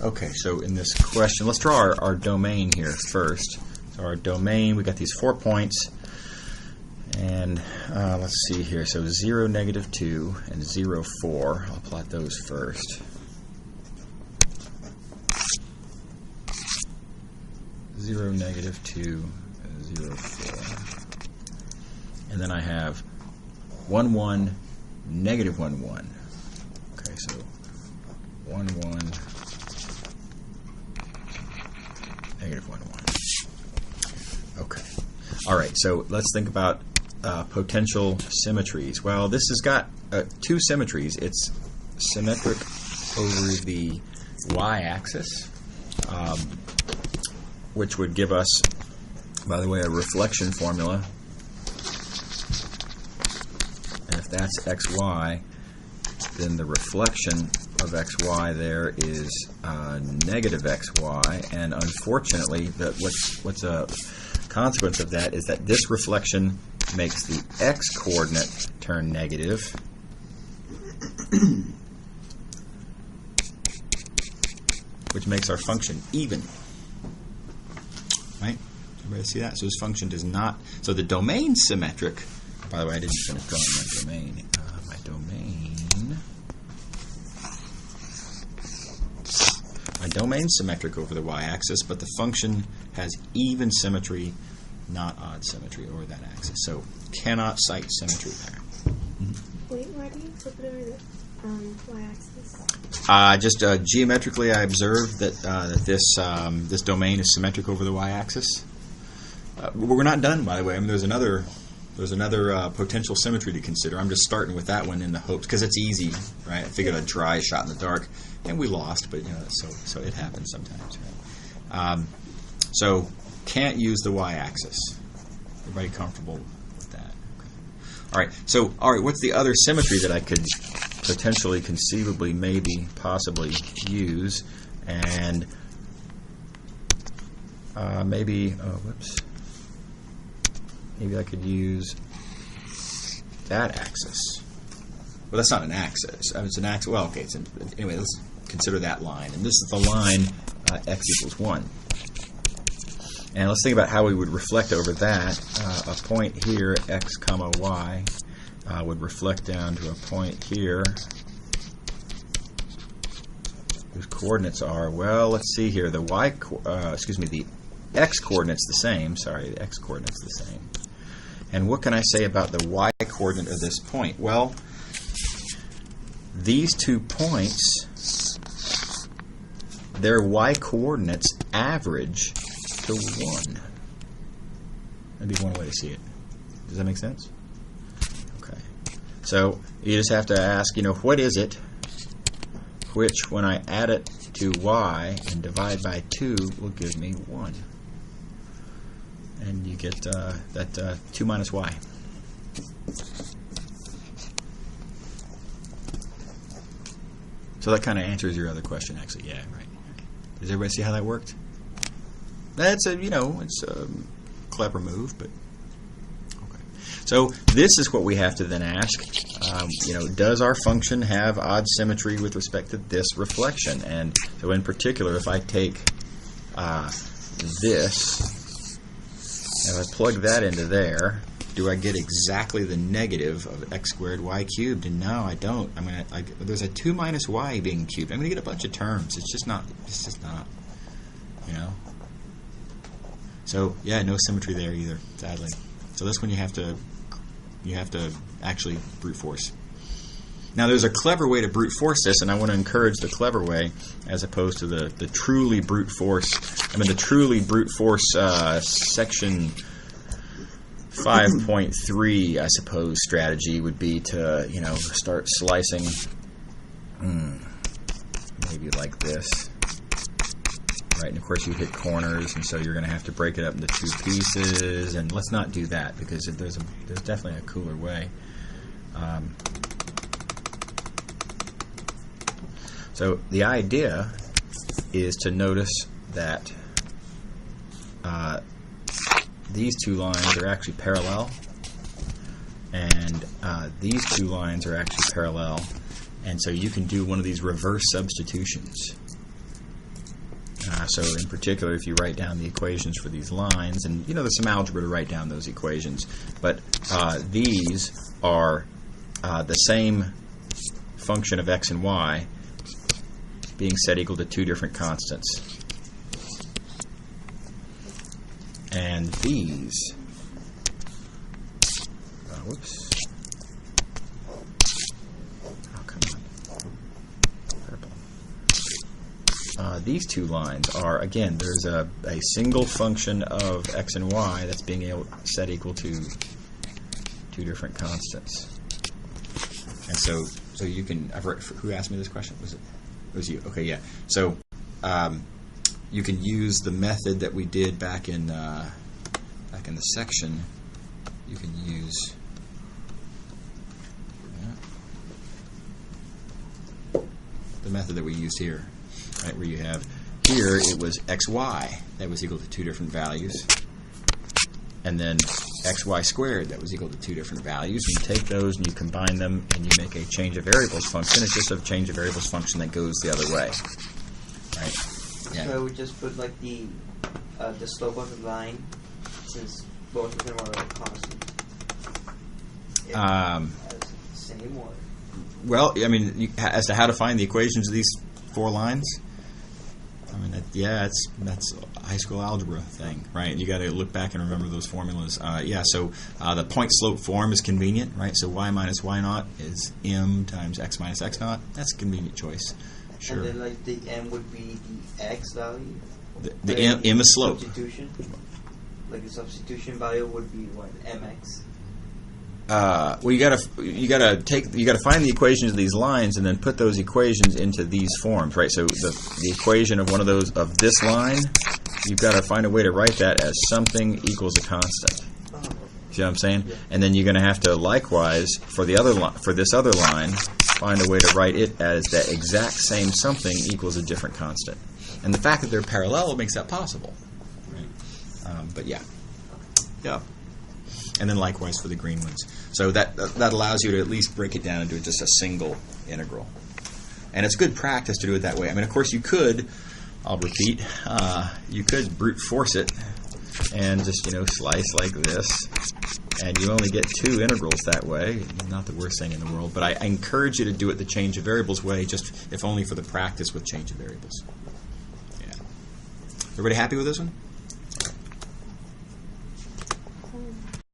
Okay, so in this question, let's draw our domain here first. So our domain, we got these 4 points, and let's see here. So 0, -2, and 0, 4. I'll plot those first. 0, -2, and 0, 4. And then I have 1, 1, -1, 1. Okay, so 1, 1, -1, 1. Okay. All right, so let's think about potential symmetries. Well, this has got 2 symmetries. It's symmetric over the y-axis, which would give us, by the way, a reflection formula. And if that's xy, then the reflection of xy there is negative xy, and unfortunately, what's a consequence of that is that this reflection makes the x-coordinate turn negative, which makes our function even. Right? Everybody see that? So this function does not. So the domain's symmetric. By the way, I didn't finish drawing my domain. My domain's symmetric over the y-axis, but the function has even symmetry, not odd symmetry over that axis. So cannot cite symmetry there. Wait, why do you flip it over the y-axis? Just geometrically, I observed that this domain is symmetric over the y-axis. We're not done, by the way. I mean, there's another potential symmetry to consider. I'm just starting with that one in the hopes, because it's easy, right? I figured I'd try a shot in the dark, and we lost, but so it happens sometimes, right? So can't use the y-axis. Everybody comfortable with that? Okay. All right. What's the other symmetry that I could potentially, conceivably, maybe, possibly use? And maybe I could use that axis. Well, that's not an axis. I mean, it's an axis. Well, okay. Anyway, let's consider that line. And this is the line x = 1. And let's think about how we would reflect over that. A point here, x, y, would reflect down to a point here whose coordinates are, well, let's see here. The the x coordinate's the same. Sorry, the x coordinate's the same. And what can I say about the y coordinate of this point? Well, these 2 points, their y coordinates average to 1. That'd be one way to see it. Does that make sense? Okay. So you just have to ask, what is it which, when I add it to y and divide by 2, will give me 1? And you get that 2 minus y. So that kind of answers your other question, actually. Yeah, right. Does everybody see how that worked? That's it's a clever move, but okay. So this is what we have to then ask. Does our function have odd symmetry with respect to this reflection? And so, in particular, if I take this, and I plug that into there, do I get exactly the negative of x squared y cubed? And no, I don't. There's a 2 minus y being cubed. I'm going to get a bunch of terms. It's just not. So yeah, no symmetry there either, sadly. So this one you have to actually brute force. Now there's a clever way to brute force this, and I want to encourage the clever way as opposed to the truly brute force. The truly brute force section 5.3, I suppose, strategy would be to start slicing maybe like this. Right, and of course you hit corners, and so you're going to have to break it up into 2 pieces. And let's not do that, because there's definitely a cooler way. So the idea is to notice that these 2 lines are actually parallel, and these 2 lines are actually parallel, and so you can do one of these reverse substitutions. So in particular, if you write down the equations for these lines, and there's some algebra to write down those equations, but these are the same function of x and y being set equal to two different constants. And these, whoops. Oh, come on. Purple. These two lines are, again, there's a single function of x and y that's being set equal to two different constants. And so you can, who asked me this question? Was it you? Okay, yeah. So you can use the method that we did back in the section. You can use the method that we used here, right? Where you have here it was xy that was equal to two different values, and then xy squared that was equal to two different values. You take those and you combine them and you make a change of variables function. It's just a change of variables function that goes the other way, right? Yeah. So I would just put like the slope of the line, since both of them are constant. Same or? Well, I mean, as to how to find the equations of these four lines, I mean, that's a high school algebra thing, right? You got to look back and remember those formulas. So the point slope form is convenient, right? So y minus y naught is m times x minus x naught. That's a convenient choice. Sure. And then like the m would be the x value. The m is slope. Substitution. Like the substitution value would be what, mx. Well, you gotta find the equations of these lines and then put those equations into these forms, right? So the equation of one of those of this line, you've got to find a way to write that as something equals a constant. See what I'm saying? Yeah. And then you're going to have to likewise for the other for this other line find a way to write it as that exact same something equals a different constant. And the fact that they're parallel makes that possible. Right? But yeah. And then likewise for the green ones. So that allows you to at least break it down into just a single integral. And it's good practice to do it that way. I mean, of course, you could, I'll repeat, you could brute force it and just, slice like this. And you only get two integrals that way. Not the worst thing in the world. But I encourage you to do it the change of variables way, just if only for the practice with change of variables. Yeah. Everybody happy with this one?